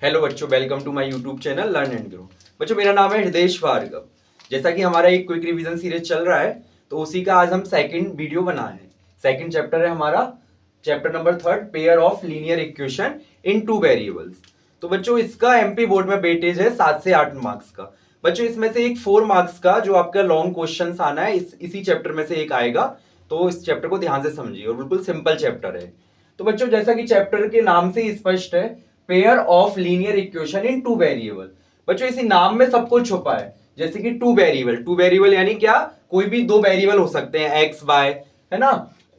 Hello बच्चों, welcome to my YouTube channel learn and grow. बच्चों, मेरा नाम है हृदयेश भार्गव। जैसा कि हमारा एक क्विक रिवीजन सीरीज चल रहा है, तो उसी का आज हम सेकंड वीडियो बनाए हैं। सेकंड चैप्टर है हमारा chapter number 3, pair of linear equation in two variables. तो बच्चों, इसका एमपी बोर्ड में वेटेज है 7 से 8 मार्क्स का। बच्चों, इसमें से एक 4 मार्क्स का जो आपका लॉन्ग क्वेश्चन आना है, इसी चैप्टर में से एक आएगा। तो इस चैप्टर को ध्यान से समझिए और बिल्कुल सिंपल चैप्टर है। तो बच्चों, जैसा कि चैप्टर के नाम से ही स्पष्ट है, pair of linear equation in two variable. बच्चों, इसी नाम में सब कुछ छुपा है। जैसे कि टू वेरिएबल यानी क्या, कोई भी दो वेरिएबल हो सकते हैं, एक्स वाई, है ना।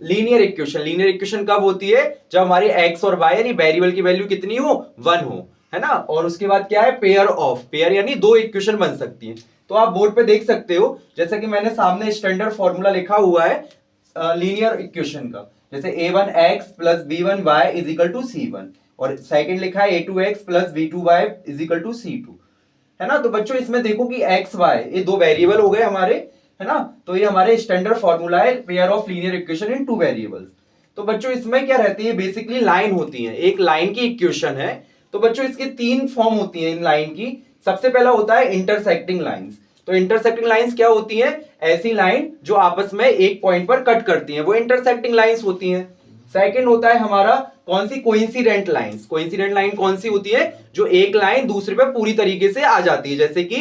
लीनियर इक्वेशन कब होती है, जब हमारे एक्स और वाई यानी वेरिएबल की वैल्यू कितनी हो, 1 हो, है ना। और उसके बाद क्या है, पेयर ऑफ, पेयर यानी दो इक्वेशन बन सकती है। तो आप बोर्ड पे देख सकते हो, जैसा कि मैंने सामने स्टैंडर्ड फॉर्मूला लिखा हुआ है लीनियर इक्वेशन का। जैसे a1x plus b1y is equal to c1, और सेकंड लिखा है a2x plus b2y is equal to c2, है ना। तो बच्चों, इसमें देखो कि x y ये दो वेरिएबल हो गए हमारे, है ना। तो ये हमारे स्टैंडर्ड फॉर्मूला है pair of linear equation in two variables. तो बच्चों, इसमें क्या रहती है, बेसिकली लाइन होती है, एक लाइन की इक्वेशन है। तो बच्चों, इसके तीन फॉर्म होती है इन लाइन की। सबसे पहला होता है इंटरसेक्टिंग लाइंस। तो इंटरसेक्टिंग लाइंस क्या होती है, ऐसी लाइन जो आपस में एक पॉइंट पर कट करती हैं, वो इंटरसेक्टिंग लाइंस होती हैं। सेकंड होता है हमारा कौन सी, कोइंसिडेंट लाइंस। कोइंसिडेंट लाइन कौन सी होती है, जो एक लाइन दूसरे पे पूरी तरीके से आ जाती है। जैसे कि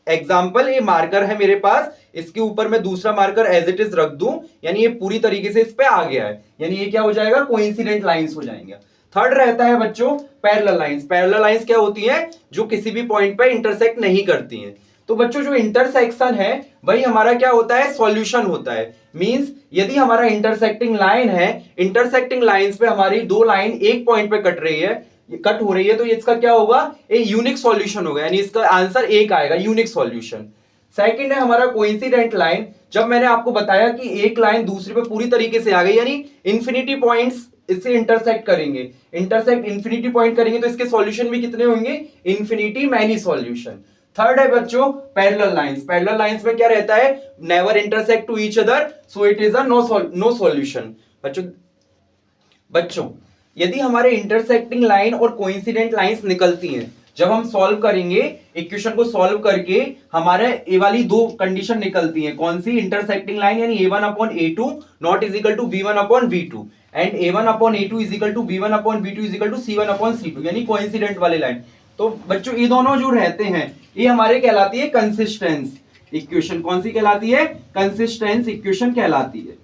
एग्जाम्पल, ये मार्कर है मेरे पास, इसके ऊपर मैं दूसरा मार्कर एज इट इज रख दूं, यानी ये पूरी तरीके से इस पे आ गया है, यानी ये क्या हो जाएगा, कोइंसिडेंट लाइंस हो जाएंगे। थर्ड रहता है बच्चों पैरेलल लाइंस। पैरेलल लाइंस क्या होती है, जो किसी भी पॉइंट पे इंटरसेक्ट नहीं करती हैं। तो बच्चों, जो इंटरसेक्शन है वही हमारा क्या होता है, सॉल्यूशन होता है। मींस यदि हमारा इंटरसेक्टिंग लाइन है, इंटरसेक्टिंग लाइंस पे हमारी दो लाइन एक पॉइंट पे कट रही है, कट हो रही है, तो इसका क्या होगा, ए यूनिक सॉल्यूशन होगा, यानी इसका आंसर एक आएगा, यूनिक सॉल्यूशन। सेकंड है हमारा कोइंसिडेंट लाइन। जब मैंने आपको बताया कि एक लाइन दूसरे पे पूरी तरीके से आ गई, यानी इंफिनिटी पॉइंट्स इससे इंटरसेक्ट करेंगे, इंटरसेक्ट इंफिनिटी पॉइंट करेंगे, तो इसके सॉल्यूशन भी कितने होंगे, इंफिनिटी मैनी सॉल्यूशन। थर्ड है बच्चों पैरेलल लाइंस। पैरेलल लाइंस में क्या रहता है, never intersect to each other, so it is a no solution. बच्चों, यदि हमारे इंटरसेक्टिंग लाइन और कोइंसिडेंट लाइंस निकलती हैं, जब हम सॉल्व करेंगे इक्वेशन को, सॉल्व करके हमारे ये वाली दो कंडीशन निकलती हैं, कौन सी, इंटरसेक्टिंग लाइन यानी a1/a2 not is equal to b1/b2 and a1/a2 is equal to b1/b2 is equal to c1/c2, यानी कोइंसिडेंट वाले लाइन। तो बच्चों, ये दोनों जो रहते हैं, ये हमारे कहलाती है कंसिस्टेंस इक्वेशन। कौन सी कहलाती है, कंसिस्टेंस इक्वेशन कहलाती है।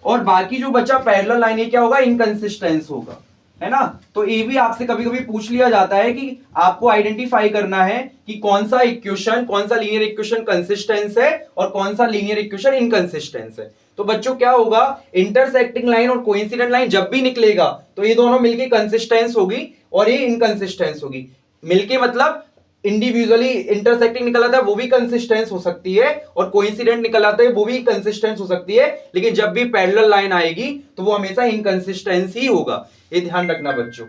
और बाकी जो बचा पैरेलल लाइन, ये क्या होगा, इनकंसिस्टेंस होगा, है ना। तो ये भी आपसे कभी कभी पूछ लिया जाता है कि आपको आइडेंटिफाई करना है कि कौन सा इक्वेशन, कौन सा लीनियर इक्वेशन कंसिस्टेंस है और कौन सा लीनियर इक्वेशन इनकंसिस्टेंस है। तो बच्चों, क्या होगा, इंटरसेक्टिंग लाइन और कोइंसिडेंट लाइन जब भी निकलेगा, तो ये दोनों मिलके कंसिस्टेंस होगी और ये इनकंसिस्टेंस होगी। मिलके मतलब इंडिविजुअली इंटरसेक्टिंग निकल आता है, वो भी कंसिस्टेंस हो सकती है, और कोइंसिडेंट निकल आता है, वो भी कंसिस्टेंस हो सकती है। लेकिन जब भी पैरेलल लाइन आएगी, तो वो हमेशा इनकंसिस्टेंस ही होगा, ये ध्यान रखना बच्चों।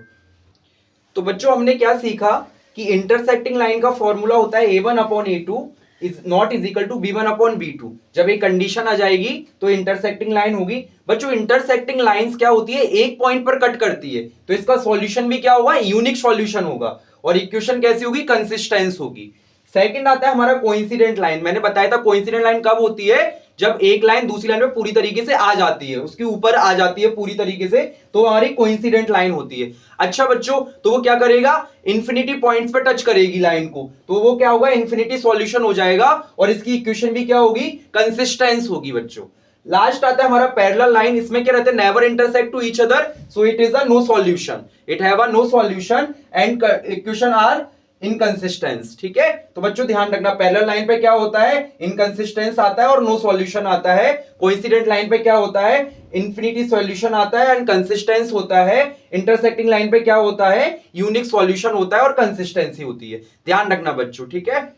तो बच्चों, हमने क्या सीखा कि इंटरसेक्टिंग लाइन का फॉर्मूला होता है a1/a2 is not is equal to b1/b2। जब एक कंडीशन आ जाएगी तो इंटरसेक्टिंग लाइन होगी। बच्चों, इंटरसेक्टिंग लाइंस क्या होती है, एक पॉइंट पर कट करती है, तो इसका सॉल्यूशन भी क्या होगा, यूनिक सॉल्यूशन होगा, और इक्वेशन कैसी होगी, कंसिस्टेंस होगी। सेकंड आता है हमारा कोइंसिडेंट लाइन। मैंने बताया था कोइंसिडेंट लाइन कब होती है, जब एक लाइन दूसरी लाइन में पूरी तरीके से आ जाती है, उसके ऊपर आ जाती है पूरी तरीके से, तो हमारी कोइंसिडेंट लाइन होती है। अच्छा बच्चों, तो वो क्या करेगा, इंफिनिटी पॉइंट्स पे टच करेगी लाइन को, तो वो क्या होगा, इंफिनिटी सॉल्यूशन हो जाएगा, और इसकी इक्वेशन भी क्या होगी, कंसिस्टेंस होगी बच्चों। लास्ट आता है हमारा पैरेलल लाइन। इसमें क्या रहता है, never intersect to each other, so it is a no solution, it have a no solution and equation are inconsistence. ठीक है, तो बच्चों ध्यान रखना, पैरेलल लाइन पे क्या होता है, इनकंसिस्टेंस आता है और नो सॉल्यूशन आता है। कोइंसिडेंट लाइन पे क्या होता है, इंफिनिटी सॉल्यूशन आता है एंड कंसिस्टेंस होता है। इंटरसेक्टिंग लाइन पे क्या होता है, यूनिक सॉल्यूशन होता है और कंसिस्टेंसी होती है। ध्यान रखना बच्चों, ठीक है।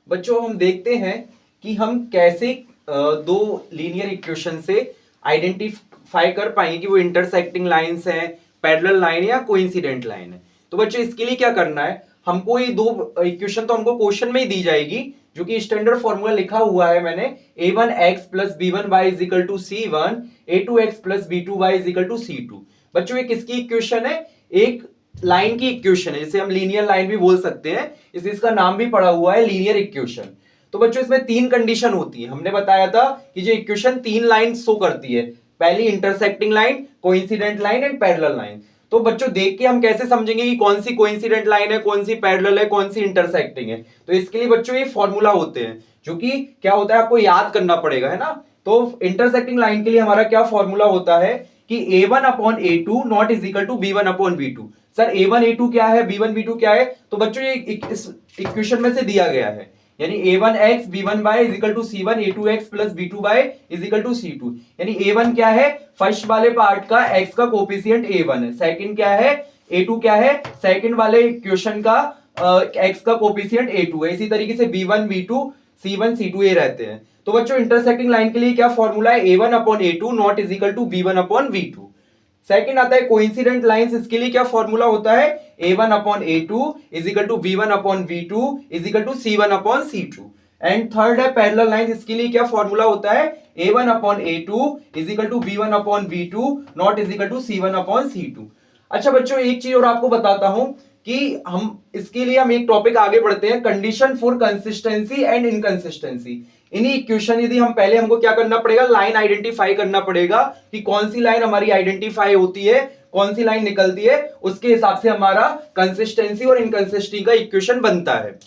बच्चों, हम देखते हैं कि हम कैसे दो लीनियर इक्वेशन से आइडेंटिफाई कर पाएंगे कि वो इंटरसेक्टिंग लाइंस है, पैरेलल लाइन या कोइंसिडेंट लाइन है। तो बच्चों, इसके लिए क्या करना है, हमको ये दो इक्वेशन तो हमको क्वेश्चन में ही दी जाएगी, जो कि स्टैंडर्ड फॉर्मूला लिखा हुआ है मैंने, a1x plus b1y is equal to c1, a2x plus b2y is equal to c2। बच्चों, ये किसकी इक्वेशन है, एक लाइन की इक्वेशन है, जिसे हम लीनियर लाइन भी बोल सकते हैं, इसका नाम भी पड़ा हुआ है लीनियर इक्वेशन। तो बच्चों इसमें तीन कंडीशन होती है, हमने बताया था कि जो इक्वेशन तीन लाइन शो करती है, पहली intersecting line, coincident line and parallel line. तो बच्चों देख के हम कैसे समझेंगे कि कौन सी कोइंसिडेंट लाइन है, कौन सी पैरेलल है, कौन सी इंटरसेक्टिंग है? तो इसके लिए बच्चों ये फॉर्मूला होते हैं, जो कि क्या होता है आपको याद करना पड़ेगा, है ना। तो इंटरसेक्टिंग लाइन के लिए हमारा क्या फॉर्मूला होता है कि a1/a2 not is equal to b1/b2। Sir a1 a2 क्या है, b1 b2 क्या है? तो बच्चों ये इस इक्वेशन में से दिया गया है, यानी a1x b1y is equal to c1, a2x plus b2y is equal to c2। यानी a1 क्या है, फर्स्ट वाले पार्ट का x का कोफिशिएंट a1 है, सेकंड क्या है, a2 क्या है, सेकंड वाले इक्वेशन का x का कोफिशिएंट a2 है। इसी तरीके से b1 b2 c1 c2 ये रहते हैं। तो बच्चों इंटरसेक्टिंग लाइन के लिए क्या फॉर्मूला है, a1/a2 not is equal to b1/b2। Second आता है कोइंसिडेंट लाइंस, इसके लिए क्या फॉर्मूला होता है, a1/a2 is equal to b1/b2 is equal to c1/c2। And third है पैरेलल लाइन, इसके लिए क्या फॉर्मूला होता है, a1/a2 is equal to b1/b2 not is equal to c1/c2। अच्छा बच्चों एक चीज और आपको बताता हूं कि हम इसके लिए हम एक टॉपिक आगे बढ़ते हैं, condition for consistency and inconsistency. इन्हीं इक्वेशन यदि हम पहले हमको क्या करना पड़ेगा, लाइन आइडेंटिफाई करना पड़ेगा कि कौन सी लाइन हमारी आइडेंटिफाई होती है, कौन सी लाइन निकलती है, उसके हिसाब से हमारा कंसिस्टेंसी और इनकंसिस्टेंसी का इक्वेशन बनता है।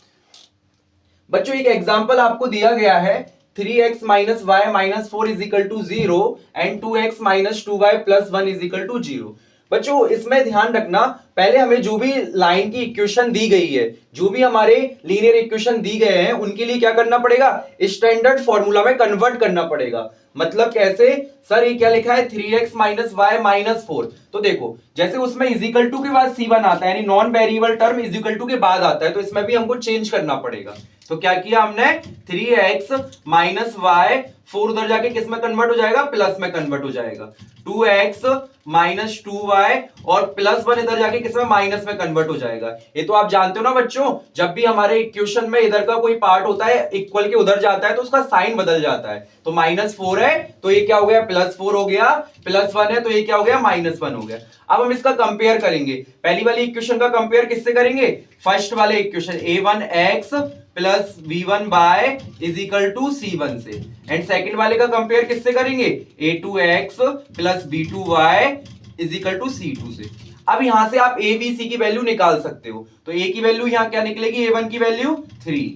बच्चों एक एग्जांपल आपको दिया गया है, 3x minus y minus 4 is equal to 0 and 2x minus 2y plus 1 is equal to 0। बच्चों इसमें ध्यान रखना, पहले हमें जो भी लाइन की इक्वेशन दी गई है, जो भी हमारे लीनियर इक्वेशन दी गए हैं, उनके लिए क्या करना पड़ेगा, स्टैंडर्ड फॉर्मूला में कन्वर्ट करना पड़ेगा। मतलब कैसे सर, ये क्या लिखा है 3x माइनस वाई माइनस 4, तो देखो जैसे उसमें इजिकल टू के बाद c1 आता है, यानी non variable term is equal to के बाद आता है, तो इसमें भी हमको चेंज करना पड़ेगा। तो क्या किया हमने, 3x माइनस वाई, 4 उधर जाके किस में कन्वर्ट हो जाएगा, प्लस में कन्वर्ट हो जाएगा, 2x माइनस 2y और प्लस 1 इधर जाके किस में, माइनस में कन्वर्ट हो जाएगा। ये तो आप जानते हो ना बच्चों, जब भी हमारे इक्वेशन में इधर का कोई पार्ट होता है इक्वल के उधर जाता है तो उसका साइन बदल जाता है। तो -4 है तो ये क्या हो गया, +4 हो गया, +1 है तो ये क्या हो गया, -1 हो गया। अब हम इसका कंपेयर करेंगे, पहली वाली इक्वेशन का कंपेयर किससे करेंगे, फर्स्ट वाले equation a1x plus b1y is equal to c1 से, एंड सेकंड वाले का कंपेयर किससे करेंगे, a2x plus b2y is equal to c2 से। अब यहां से आप a b c की वैल्यू निकाल सकते हो, तो a की वैल्यू यहां क्या निकलेगी, a1 की वैल्यू 3,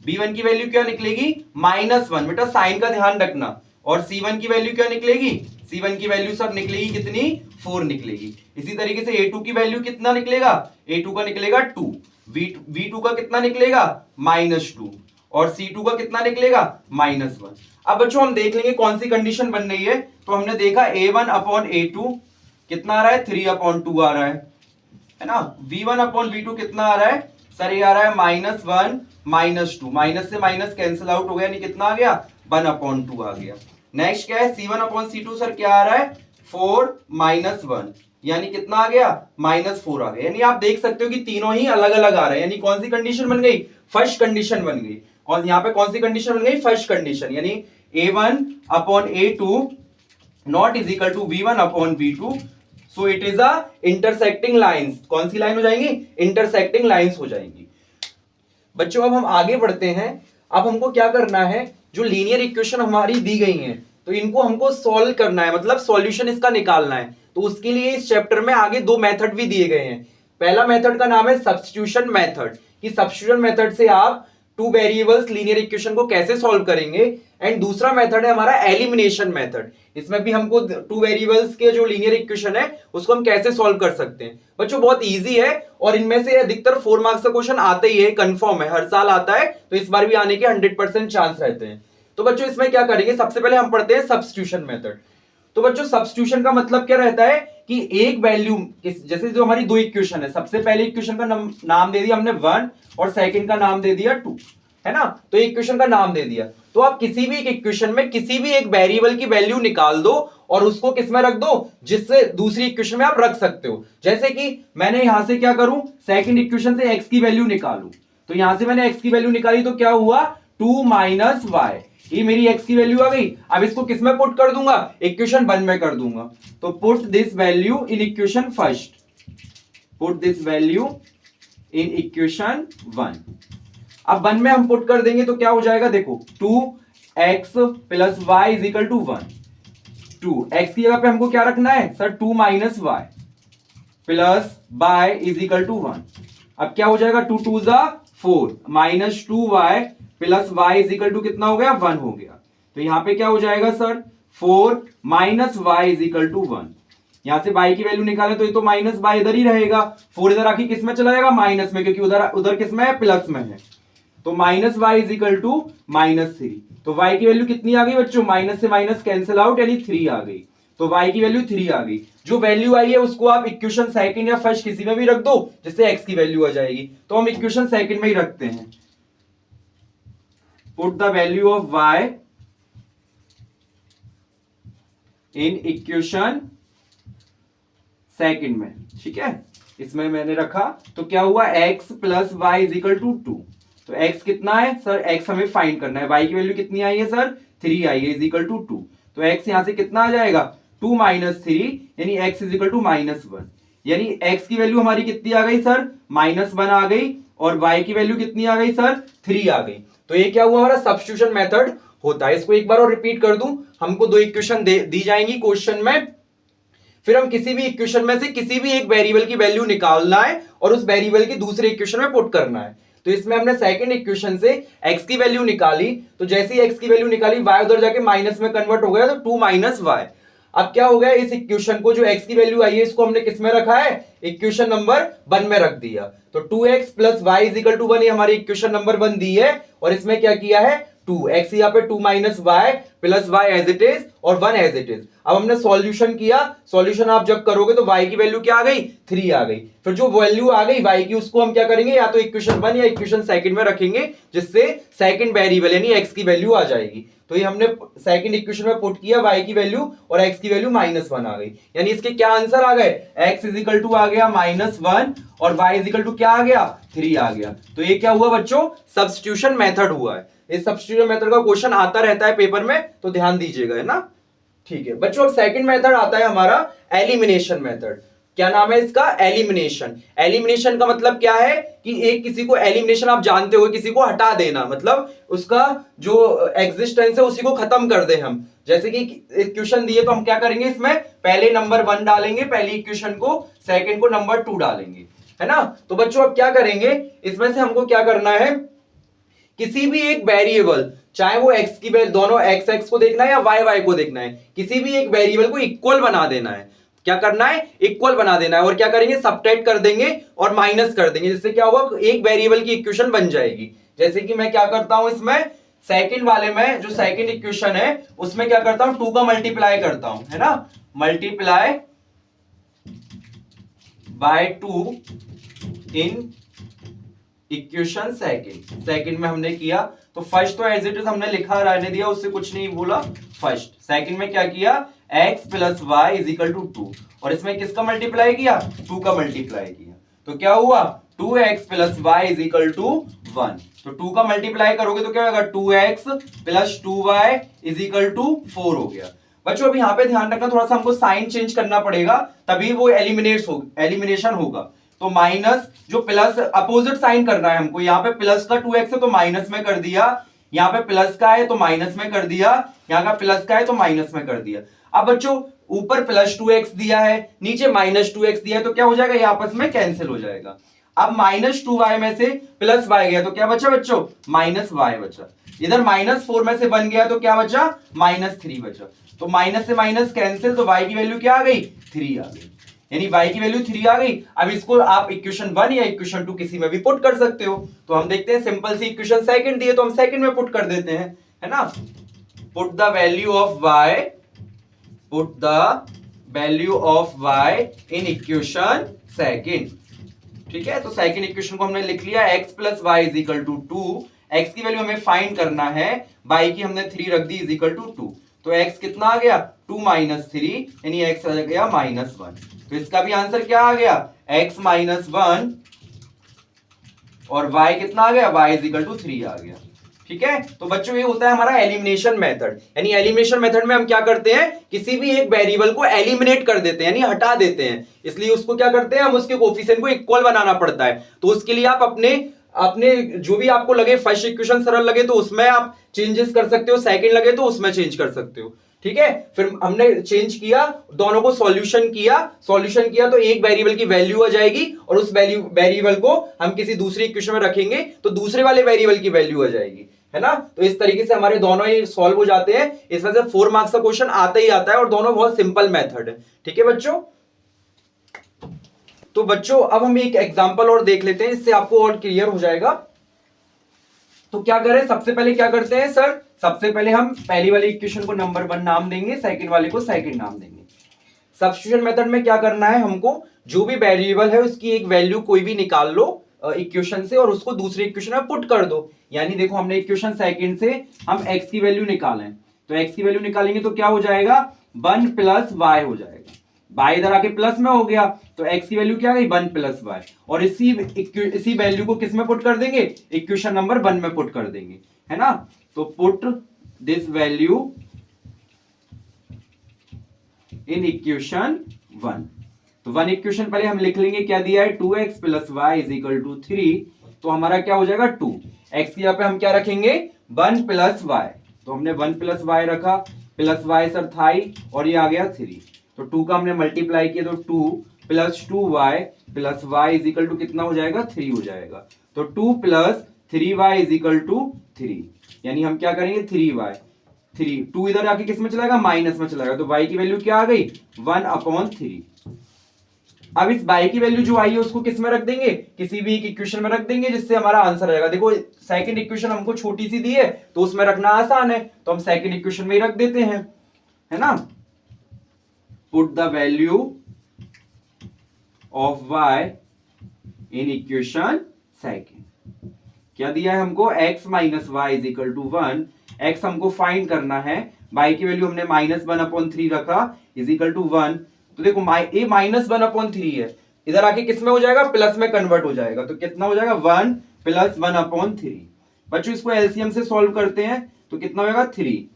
b1 की वैल्यू क्या निकलेगी, -1, बेटा साइन का ध्यान रखना, और c1 की वैल्यू क्या निकलेगी, c1 की वैल्यू सब निकलेगी कितनी, 4 निकलेगी। इसी तरीके से a2 की वैल्यू कितना निकलेगा, a2 का निकलेगा 2, v2 का कितना निकलेगा, -2, और c2 का कितना निकलेगा, -1। अब बच्चों हम देख लेंगे कौन सी कंडीशन बन रही है। तो हमने देखा a1/a2 कितना आ रहा है, 3/2 आ रहा है ना। v1/v2 कितना आ रहा है, सर ये आ रहा है -1 -2, माइनस से माइनस कैंसिल आउट हो गया, यानी कितना आ गया, 1/2 आ गया। नेक्स्ट क्या है, c1/c2 सर क्या आ रहा है, 4 -1, यानी कितना आ गया, -4 आ गया। यानी आप देख सकते हो कि तीनों ही अलग अलग आ रहे हैं, यानी कौन सी कंडीशन बन गई, फर्स्ट कंडीशन बन गई। और यहाँ पे कौन सी कंडीशन बन गई, फर्स्ट कंडीशन, यानी a1/a2 not is equal to v1/v2, so it is a intersecting lines. कौन सी लाइन हो जाएंगी, इंटरसेक्टिंग लाइंस हो जाएंगी। बच्चों अब हम आगे बढ़ते हैं, अब हमको क्या करना है, जो लीनियर इक्वेशन हमारी दी गई हैं तो इनको हमको सॉल्व करना है, मतलब सॉल्यूशन इसका निकालना है। तो उसके लिए इस चैप्टर में आगे दो मेथड भी दिए गए हैं। पहला मेथड का नाम है सब्स्टिट्यूशन मेथड, कि सब्स्टिट्यूशन मेथड से आप टू वेरिएबल्स लीनियर इक्वेशन को कैसे सॉल्व करेंगे। एंड दूसरा मेथड है हमारा एलिमिनेशन मेथड, इसमें भी हमको टू वेरिएबल्स के जो लीनियर इक्वेशन है उसको हम कैसे सॉल्व कर सकते हैं। बच्चों बहुत इजी है, और इनमें से अधिकतर 4 मार्क्स का क्वेश्चन आते ही है, कंफर्म है, हर साल आता है, तो इस बार भी आने के 100% चांस रहते हैं। तो बच्चों इसमें क्या करेंगे, सबसे पहले हम पढ़ते हैं सब्स्टिट्यूशन मेथड। तो बच्चों सब्स्टिट्यूशन का मतलब क्या रहता है कि एक वैल्यू, जैसे जो हमारी दो इक्वेशन है, सबसे पहले इक्वेशन का नाम दे दिया हमने 1 और सेकंड का नाम दे दिया 2, है ना। तो इक्वेशन का नाम दे दिया, तो आप किसी भी एक इक्वेशन में किसी भी एक वेरिएबल की वैल्यू निकाल दो और उसको किस में रख दो, जिससे दूसरी इक्वेशन में आप रख सकते हो। जैसे कि मैंने यहां से क्या करूं, सेकंड इक्वेशन से x की वैल्यू निकालूं, तो यहां से मैंने x की वैल्यू निकाली तो क्या हुआ, 2 - y, ये मेरी x की वैल्यू आ गई। अब इसको किस में पुट कर दूंगा, इक्वेशन 1 में कर दूंगा। तो put this value in equation first, put this value in equation 1। अब 1 में हम पुट कर देंगे तो क्या हो जाएगा, देखो 2x plus y is equal to 1। 2x की जगह पे हमको क्या रखना है sir, 2 minus y plus y is equal to 1। अब क्या हो जाएगा, 2 2 जा 4 minus 2y plus y is equal to कितना हो गया, 1 हो गया। तो यहां पे क्या हो जाएगा sir, 4 minus y is equal to 1। यहां से y की वैल्यू निकाले तो ये तो माइनस y इधर ही रहेगा, 4 इधर आके किस में चला जाएगा, माइनस में, क्योंकि उधर किस में है, प्लस में है। तो minus y is equal to -3। तो y की वैल्यू कितनी आ गई बच्चों, माइनस से माइनस कैंसिल आउट यानी 3 आ गई। तो y की वैल्यू 3 आ गई। जो वैल्यू आई है उसको आप इक्वेशन सेकंड या फर्स्ट किसी में भी रख दो, जिससे x की वैल्यू आ जाएगी। तो हम इक्वेशन सेकंड में ही रखते हैं। Put the value of y in equation second में, ठीक है। इसमें मैंने रखा तो क्या हुआ, x plus y is equal to 2। तो x कितना है सर, x हमें फाइंड करना है। y की वैल्यू कितनी आई है सर, 3 आई है, इज इक्वल टू 2। तो x यहां से कितना आ जाएगा, 2 माइनस 3 यानी x इज इक्वल टू -1। यानी x की वैल्यू हमारी कितनी आ गई सर, -1 आ गई, और y की वैल्यू कितनी आ गई सर, 3 आ गई। तो ये क्या हुआ, हमारा सब्स्टिट्यूशन मेथड होता है। इसको एक बार और रिपीट कर दूं, हमको दो इक्वेशन दी जाएंगी क्वेश्चन में, फिर हम किसी भी इक्वेशन में से किसी भी एक वेरिएबल की वैल्यू निकालना है और उस वेरिएबल की दूसरे इक्वेशन में पुट करना है। तो इसमें हमने सेकंड इक्वेशन से x की वैल्यू निकाली, तो जैसे ही x की वैल्यू निकाली y उधर जाके माइनस में कन्वर्ट हो गया, तो 2 माइनस वाई। अब क्या हो गया, इस इक्वेशन को जो x की वैल्यू आई है इसको हमने किस में रखा है, इक्वेशन नंबर 1 में रख दिया। तो 2x plus y is equal to 1 ये हमारी इक्वेशन नंबर 1 दी है, और इसमें क्या किया है, 2x यहाँ पे 2 minus y plus y as it is और 1 एज इट इज। अब हमने सॉल्यूशन किया, सॉल्यूशन आप जब करोगे तो y की वैल्यू क्या आ गई, 3 आ गई। फिर जो वैल्यू आ गई y की उसको हम क्या करेंगे, या तो इक्वेशन 1 या इक्वेशन सेकंड में रखेंगे, जिससे सेकंड वेरिएबल यानी x की वैल्यू आ जाएगी। तो ये हमने सेकंड इक्वेशन में पुट किया y की वैल्यू, और x की वैल्यू -1 आ गई। यानी इसके क्या आंसर आ गए, x इज इक्वल टू आ गया -1 और y इज इक्वल टू क्या आ गया, 3 आ गया। तो ये क्या हुआ बच्चों, सब्स्टिट्यूशन मेथड हुआ है। इस सब्स्टिट्यूशन मेथड का क्वेश्चन आता रहता है पेपर में, तो ध्यान दीजिएगा, है ना। ठीक है बच्चों, अब सेकंड मेथड आता है हमारा एलिमिनेशन मेथड। क्या नाम है इसका, एलिमिनेशन। एलिमिनेशन का मतलब क्या है कि एक किसी को, एलिमिनेशन आप जानते हो, किसी को हटा देना, मतलब उसका जो एग्जिस्टेंस है उसी को खत्म कर दे हम। जैसे कि इक्वेशन दिए तो हम क्या करेंगे, इसमें पहले नंबर 1 डालेंगे पहली इक्वेशन को, सेकंड को नंबर 2 डालेंगे, है ना। तो बच्चों अब क्या करेंगे, इसमें से हमको क्या करना है, किसी भी एक वेरिएबल, चाहे वो x की वैल्यू, दोनों x को देखना है या y को देखना है, किसी भी एक वेरिएबल को इक्वल बना देना है। क्या करना है, इक्वल बना देना है, और क्या करेंगे, सबट्रैक्ट कर देंगे और माइनस कर देंगे, जिससे क्या होगा, एक वेरिएबल की इक्वेशन बन जाएगी। जैसे कि मैं क्या करता हूं, इसमें सेकंड वाले में जो सेकंड इक्वेशन है उसमें क्या करता हूं, 2 का मल्टीप्लाई करता हूं, है ना, multiply by 2 in equation second में हमने किया। तो फर्स्ट तो एज इट इज हमने लिखा, रहने दिया, उससे कुछ नहीं बोला। फर्स्ट सेकंड में क्या किया, x plus y is equal to 2, और इसमें किसका मल्टीप्लाई किया, 2 का मल्टीप्लाई किया। तो क्या हुआ, 2x plus y is equal to 1। तो 2 का मल्टीप्लाई करोगे तो क्या होगा, 2x plus 2y is equal to 4 हो गया। बच्चों अब यहाँ पे ध्यान रखना, थोड़ा सा हमको साइन चेंज करना पड़ेगा, तभी वो एलिमिनेशन होगा। तो माइनस, जो प्लस अपोजिट साइन करना है हमको, यहाँ पे प्लस का 2x है तो माइनस में कर दिया, यहाँ पे प्लस का है तो माइनस में कर दिया, यहाँ का प्लस का है तो माइनस में कर दिया। अब बच्चों ऊपर प्लस 2x दिया है, नीचे माइनस 2x दिया है, तो क्या हो जाएगा, ये आपस में कैंसिल हो जाएगा। अब माइनस 2y में से प्लस y गया तो क्या बचा बच्चों, माइनस y बचा। इधर -4 में से 1 गया तो क्या बचा, -3 बचा। तो माइनस से माइनस कैंसिल, तो y की वैल्यू क्या आ गई, 3 आ गई, यानी y की वैल्यू 3 आ गई। अब इसको आप इक्वेशन 1 या इक्वेशन 2 किसी में भी पुट कर सकते हो। तो हम देखते हैं, सिंपल सी इक्वेशन सेकंड दी है तो हम सेकंड में पुट कर देते हैं, है ना। Put the value of y, put the value of y in equation second, ठीक है। तो सेकंड इक्वेशन को हमने लिख लिया, x plus y is equal to 2। x की वैल्यू हमें फाइंड करना है, y की हमने 3 रख दी, इज इक्वल टू 2। तो x कितना आ गया, 2 माइनस 3, यानी x आ गया -1। तो इसका भी आंसर क्या आ गया, x -1, और y कितना आ गया, y इज इक्वल टू 3 आ गया, ठीक है। तो बच्चों ये होता है हमारा एलिमिनेशन मेथड, यानी एलिमिनेशन मेथड में हम क्या करते हैं, किसी भी एक वेरिएबल को एलिमिनेट कर देते हैं, यानी हटा देते हैं, इसलिए उसको क्या करते हैं, हम उसके कोफिशिएंट को इक्वल बनाना पड़ता है। तो उसके लिए आप अपने अपने जो भी आपको लगे, फर्स्ट इक्वेशन सरल लगे तो उसमें आप चेंजेस कर सकते हो, सेकंड लगे तो उसमें चेंज कर सकते हो, ठीक है। फिर हमने चेंज किया, दोनों को सॉल्यूशन किया तो एक वेरिएबल की वैल्यू आ जाएगी और उस वेरिएबल को हम किसी दूसरी इक्वेशन में रखेंगे तो दूसरे वाले वेरिएबल की वैल्यू आ जाएगी, है ना। तो इस तरीके से हमारे दोनों ही सॉल्व हो जाते हैं। इस वजह से 4 मार्क्स का क्वेश्चन आता ही आता है और दोनों बहुत सिंपल मेथड है, ठीक है बच्चों। तो बच्चों अब हम एक एग्जांपल और देख लेते हैं, इससे आपको और क्लियर हो जाएगा। तो क्या करें, सबसे पहले क्या करते हैं सर, सबसे पहले हम पहली वाली इक्वेशन को नंबर 1 नाम देंगे, सेकंड वाले को सेकंड नाम देंगे। सब्स्टिट्यूशन मेथड में क्या करना है, हमको जो भी वेरिएबल है उसकी एक वैल्यू कोई भी निकाल लो इक्वेशन से और उसको दूसरी इक्वेशन में पुट कर दो। यानी देखो हमने इक्वेशन सेकंड से हम x की वैल्यू निकालें, तो x की वैल्यू निकालेंगे तो क्या हो जाएगा, 1 + y हो जाएगा। y इधर आके प्लस में हो गया तो x की वैल्यू क्या आ गई, 1 + y, और इसी वैल्यू को किस में पुट कर देंगे, इक्वेशन नंबर 1 में पुट कर देंगे, है ना। तो put this value in equation 1। तो 1 इक्वेशन पहले हम लिख लेंगे, क्या दिया है, 2x + y = 3। तो हमारा क्या हो जाएगा 2, x की यहाँ पे हम क्या रखेंगे, 1 + y, तो हमने 1 + y रखा, प्लस y सर था ही, और ये आ गया 3। तो 2 का हमने मल्टीप्लाई किया तो 2 + 2y + y = कितना हो जाएगा, 3 हो जाएगा। तो 2 + 3y = 3, यानी हम क्या करेंगे 3y, 2 इधर आके किस में चला जाएगा, माइनस में चला जाएगा, तो y की वैल्यू क्या आ गई, 1/3। अब इस y की वैल्यू जो आई है उसको किस में रख देंगे, किसी भी एक इक्वेशन में रख देंगे, जिससे हमारा आंसर आएगा। देखो सेकंड इक्वेशन हमको छोटी सी दी है तो उसमें रखना आसान है, तो हम सेकंड इक्वेशन में ही रख देते हैं, है ना। Put the value of y in equation second. क्या दिया है हमको, x - y = 1, x हमको फाइंड करना है, y की वैल्यू हमने -1/3 रखा = 1। तो देखो ये -1/3 है, इधर आके किस में हो जाएगा, प्लस में कन्वर्ट हो जाएगा, तो कितना हो जाएगा, 1 + 1/3। बच्चों इसको एलसीएम से सॉल्व करते हैं तो कितना होगा, 3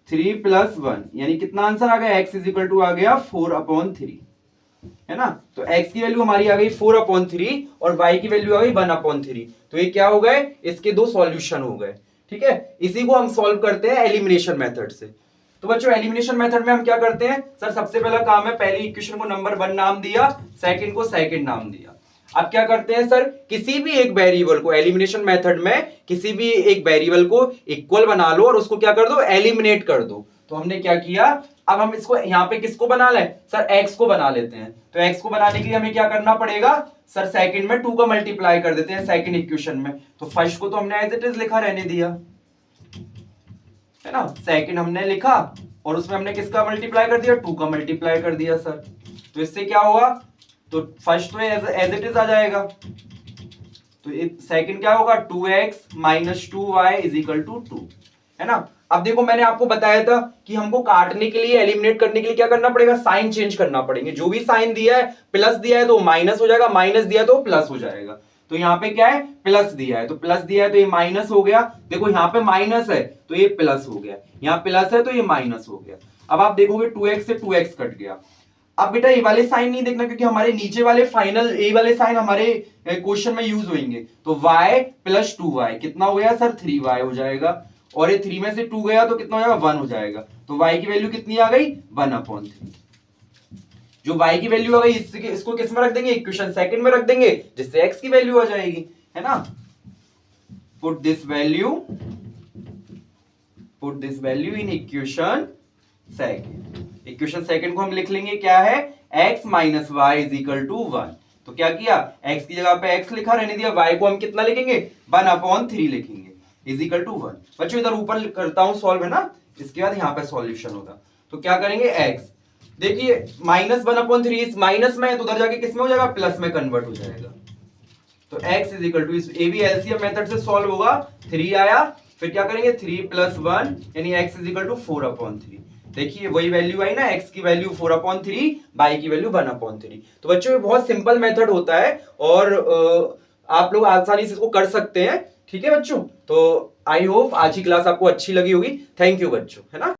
+ 1, यानी कितना आंसर आ गया, x = आ गया 4/3, है ना। तो x की वैल्यू हमारी आ गई 4/3 और y की वैल्यू आ गई 1/3। तो ये क्या हो गए, इसके दो सॉल्यूशन हो गए, ठीक है। इसी को हम सॉल्व करते हैं एलिमिनेशन मेथड से। तो बच्चों एलिमिनेशन मेथड में हम क्या करते हैं सर, सबसे पहला काम है, पहली इक्वेशन को नंबर 1 नाम दिया, सेकंड को सेकंड नाम दिया। अब क्या करते हैं सर, किसी भी एक वेरिएबल को एलिमिनेशन मेथड में किसी भी एक वेरिएबल को इक्वल बना लो और उसको क्या कर दो, एलिमिनेट कर दो। तो हमने क्या किया, अब हम इसको यहाँ पे किसको बना लें सर, x को बना लेते हैं। तो x को बनाने के लिए हमें क्या करना पड़ेगा सर, सेकंड में 2 का मल्टीप्लाई कर देते हैं सेकंड इक्वेशन में। तो फर्स्ट को तो हमने एज इट इज लिखा रहने दिया, है ना, सेकंड हमने लिखा और उसमें हमने किसका मल्टीप्लाई कर दिया, 2 का मल्टीप्लाई कर दिया सर। तो इससे क्या होगा, तो फर्स्ट में एज इट इज आ जाएगा, तो सेकंड क्या होगा, 2x - 2y = 2, है ना। अब देखो मैंने आपको बताया था कि हमको काटने के लिए, एलिमिनेट करने के लिए क्या करना पड़ेगा, साइन चेंज करना पड़ेंगे। जो भी साइन दिया है, प्लस दिया है तो माइनस हो जाएगा, माइनस दिया है तो प्लस हो जाएगा। तो यहाँ पे क्या है, प्लस दिया है तो प्लस दिया है तो ये माइनस हो गया। देखो यहाँ पे माइनस है तो ये प्लस हो गया, यहाँ प्लस है तो ये माइनस हो गया। अब आप देखोगे 2x से 2x कट गया। अब बेटा ये वाले साइन नहीं देखना, क्योंकि हमारे नीचे वाले फाइनल ए वाले साइन हमारे क्वेश्चन में यूज होंगे। तो y + 2y कितना हो गया सर, 3y हो जाएगा, और ये 3 में से 2 गया तो कितना हो जाएगा, 1 हो जाएगा। तो y की वैल्यू कितनी आ गई, 1/3। जो y की वैल्यू आ गई इसको किस में रख देंगे, इक्वेशन सेकंड में रख देंगे, जिससे x की वैल्यू आ जाएगी, है ना। Put this value in equation second. Equation second को हम लिख लेंगे, क्या है, x - y = 1। तो क्या किया, x की जगह पे x लिखा, रहने दिया, y को हम कितना लिखेंगे, 1/3 लिखेंगे = 1। बच्चों इधर ऊपर करता हूं सॉल्व, है ना, इसके बाद यहाँ पे सॉल्यूशन होगा। तो क्या करेंगे, x देखिए -1/3 इस माइनस में है तो उधर जाके किस में हो जाएगा, प्लस में कन्वर्ट हो जाएगा। तो x = ये भी एलसीएम मेथड से सॉल्व होगा, 3 आया, फिर क्या करेंगे 3 + 1 यानी x = 4/3। देखिए वही वैल्यू आई ना, x की वैल्यू 4/3, y की वैल्यू 1/3। तो बच्चों ये बहुत सिंपल मेथड होता है और आप लोग आसानी से इसको कर सकते हैं, ठीक है बच्चों। तो आई होप आज की क्लास आपको अच्छी लगी होगी। थैंक यू बच्चों, है ना।